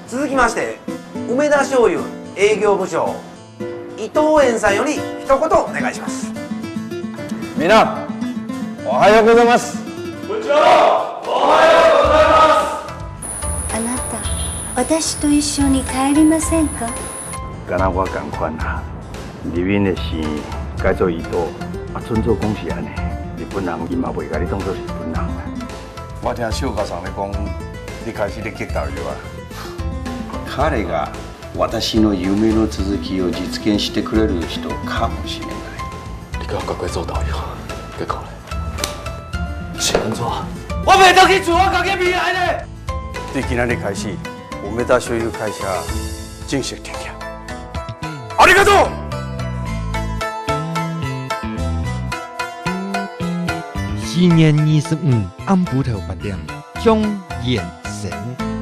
続きまして梅田醤油営業部長伊藤園さんより一言お願いします。みんなおはようございます。部長おはようございます。あなた私と一緒に帰りませんか？敢若我同款啊，入面的生意改做伊都，准做讲是安尼，日本人伊嘛袂甲你当做是日本人啊。我听小高さん咧講，你開始咧激導遊啊。彼が私の夢の続きを実現してくれる人かもしれない。你叫我乖乖做导游，别搞了。谁能做？我袂当去做我家己未来呢。對今日開始，梅田醤油會社正式停業。ありがとう。4月25暗晡頭8點，中眼神。